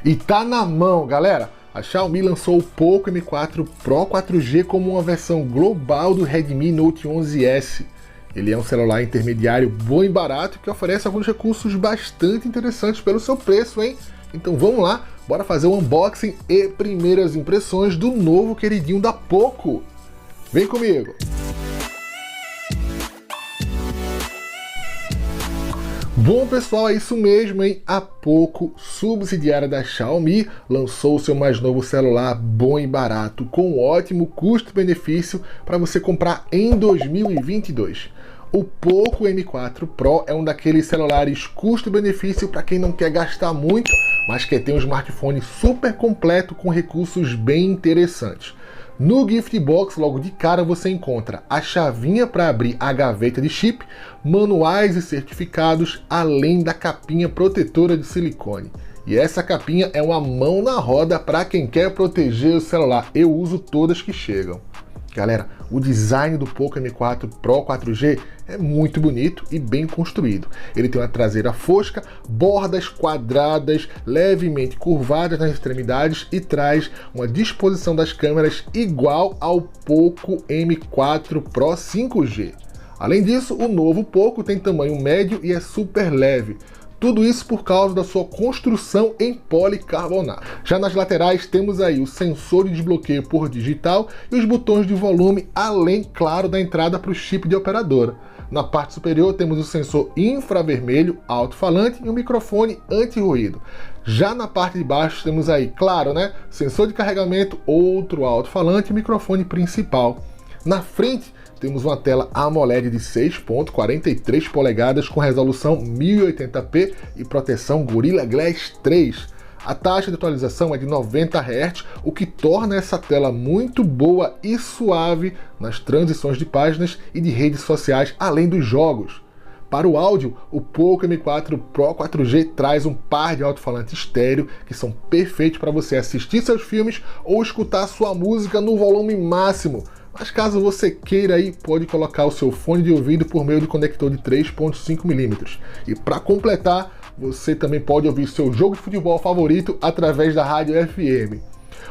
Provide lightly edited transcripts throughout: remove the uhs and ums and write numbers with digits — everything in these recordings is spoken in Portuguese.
E tá na mão, galera! A Xiaomi lançou o Poco M4 Pro 4G como uma versão global do Redmi Note 11S. Ele é um celular intermediário bom e barato que oferece alguns recursos bastante interessantes pelo seu preço, hein? Então vamos lá, bora fazer o unboxing e primeiras impressões do novo queridinho da Poco. Vem comigo! Bom pessoal, é isso mesmo, hein? A Poco, subsidiária da Xiaomi, lançou o seu mais novo celular bom e barato, com ótimo custo-benefício para você comprar em 2022. O Poco M4 Pro é um daqueles celulares custo-benefício para quem não quer gastar muito, mas quer ter um smartphone super completo com recursos bem interessantes. No Gift Box, logo de cara, você encontra a chavinha para abrir a gaveta de chip, manuais e certificados, além da capinha protetora de silicone. E essa capinha é uma mão na roda para quem quer proteger o celular. Eu uso todas que chegam. Galera, o design do Poco M4 Pro 4G é muito bonito e bem construído. Ele tem uma traseira fosca, bordas quadradas, levemente curvadas nas extremidades e traz uma disposição das câmeras igual ao Poco M4 Pro 5G. Além disso, o novo Poco tem tamanho médio e é super leve. Tudo isso por causa da sua construção em policarbonato. Já nas laterais temos aí o sensor de desbloqueio por digital e os botões de volume, além, claro, da entrada para o chip de operadora. Na parte superior temos o sensor infravermelho, alto-falante e o microfone anti-ruído. Já na parte de baixo temos aí, claro, né, sensor de carregamento, outro alto-falante e microfone principal. Na frente temos uma tela AMOLED de 6.43 polegadas com resolução 1080p e proteção Gorilla Glass 3. A taxa de atualização é de 90 Hz, o que torna essa tela muito boa e suave nas transições de páginas e de redes sociais, além dos jogos. Para o áudio, o Poco M4 Pro 4G traz um par de alto-falantes estéreo que são perfeitos para você assistir seus filmes ou escutar sua música no volume máximo. Mas caso você queira aí, pode colocar o seu fone de ouvido por meio de conector de 3.5 mm. E para completar, você também pode ouvir seu jogo de futebol favorito através da rádio FM.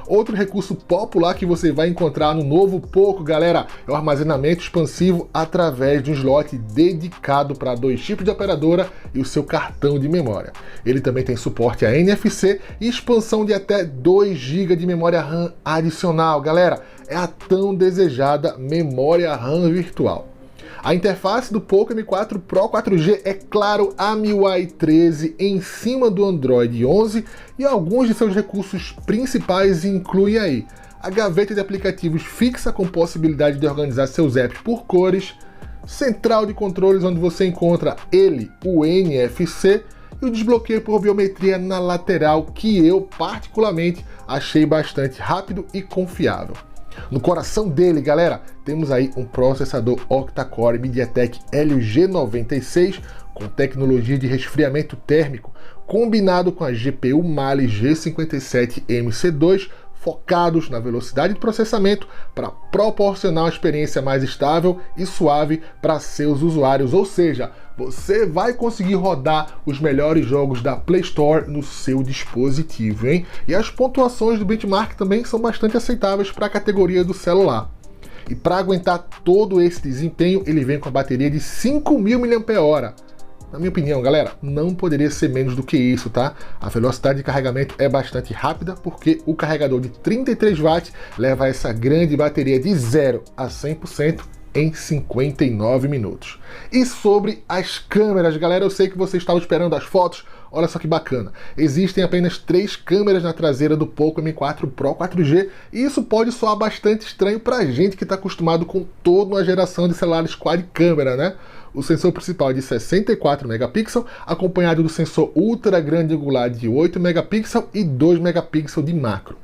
Outro recurso popular que você vai encontrar no novo Poco, galera, é o armazenamento expansivo através de um slot dedicado para 2 chips de operadora e o seu cartão de memória. Ele também tem suporte a NFC e expansão de até 2 GB de memória RAM adicional. Galera, é a tão desejada memória RAM virtual. A interface do Poco M4 Pro 4G é, claro, a MIUI 13 em cima do Android 11 e alguns de seus recursos principais incluem aí a gaveta de aplicativos fixa com possibilidade de organizar seus apps por cores, central de controles onde você encontra o NFC e o desbloqueio por biometria na lateral, que eu particularmente achei bastante rápido e confiável. No coração dele, galera, temos aí um processador octa-core MediaTek Helio G96 com tecnologia de resfriamento térmico, combinado com a GPU Mali G57MC2, focados na velocidade de processamento para proporcionar uma experiência mais estável e suave para seus usuários, ou seja, você vai conseguir rodar os melhores jogos da Play Store no seu dispositivo, hein? E as pontuações do benchmark também são bastante aceitáveis para a categoria do celular. E para aguentar todo esse desempenho, ele vem com a bateria de 5.000 mAh. Na minha opinião, galera, não poderia ser menos do que isso, tá? A velocidade de carregamento é bastante rápida porque o carregador de 33 watts leva essa grande bateria de 0 a 100% em 59 minutos. E sobre as câmeras, galera, eu sei que você estava esperando as fotos. Olha só que bacana, existem apenas 3 câmeras na traseira do Poco M4 Pro 4G e isso pode soar bastante estranho pra gente que está acostumado com toda uma geração de celulares quad câmera, né? O sensor principal é de 64 megapixels, acompanhado do sensor ultra grande angular de 8 megapixels e 2 megapixels de macro.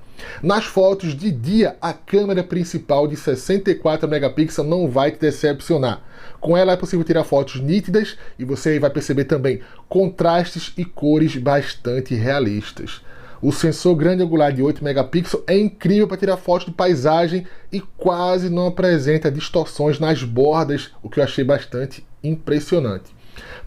Nas fotos de dia, a câmera principal de 64 megapixels não vai te decepcionar. Com ela é possível tirar fotos nítidas e você vai perceber também contrastes e cores bastante realistas. O sensor grande angular de 8 megapixels é incrível para tirar fotos de paisagem e quase não apresenta distorções nas bordas, o que eu achei bastante impressionante.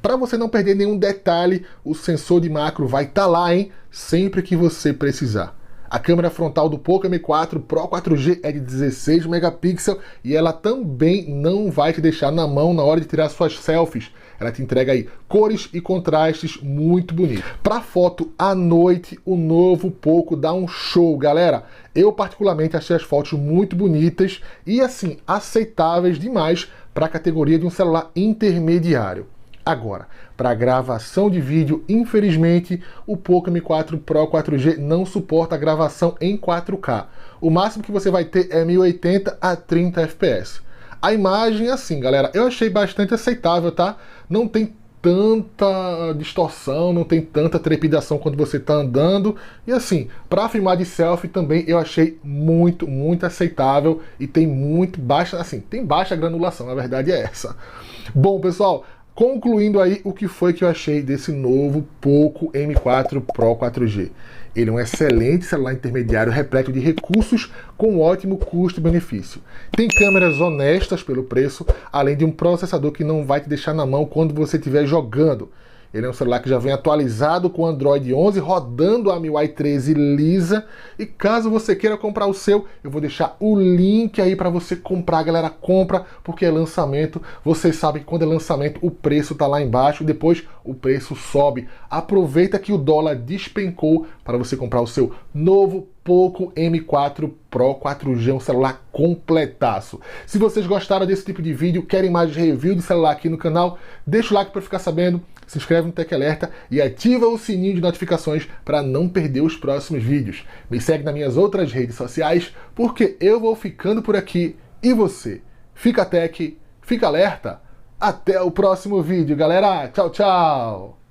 Para você não perder nenhum detalhe, o sensor de macro vai estar lá, hein? Sempre que você precisar. A câmera frontal do Poco M4 Pro 4G é de 16 megapixels e ela também não vai te deixar na mão na hora de tirar suas selfies. Ela te entrega aí cores e contrastes muito bonitos. Para foto à noite, o novo Poco dá um show, galera. Eu particularmente achei as fotos muito bonitas e assim, aceitáveis demais para a categoria de um celular intermediário. Agora, para gravação de vídeo, infelizmente, o Poco M4 Pro 4G não suporta a gravação em 4K. O máximo que você vai ter é 1080 a 30 fps. A imagem, assim, galera, eu achei bastante aceitável, tá? Não tem tanta distorção, não tem tanta trepidação quando você está andando. E assim, para filmar de selfie também eu achei muito aceitável e tem muito baixa, assim, tem baixa granulação, a verdade é essa. Bom, pessoal, concluindo aí o que foi que eu achei desse novo Poco M4 Pro 4G. Ele é um excelente celular intermediário repleto de recursos com ótimo custo-benefício. Tem câmeras honestas pelo preço, além de um processador que não vai te deixar na mão quando você estiver jogando. Ele é um celular que já vem atualizado com Android 11, rodando a MIUI 13 lisa. E caso você queira comprar o seu, eu vou deixar o link aí para você comprar. Galera, compra, porque é lançamento. Vocês sabem que quando é lançamento o preço tá lá embaixo, depois o preço sobe. Aproveita que o dólar despencou para você comprar o seu novo Poco M4 Pro 4G, um celular completaço. Se vocês gostaram desse tipo de vídeo, querem mais review de celular aqui no canal, deixa o like para ficar sabendo, se inscreve no Tech Alerta e ativa o sininho de notificações para não perder os próximos vídeos. Me segue nas minhas outras redes sociais, porque eu vou ficando por aqui e você. Fica Tech, fica alerta, até o próximo vídeo, galera. Tchau, tchau!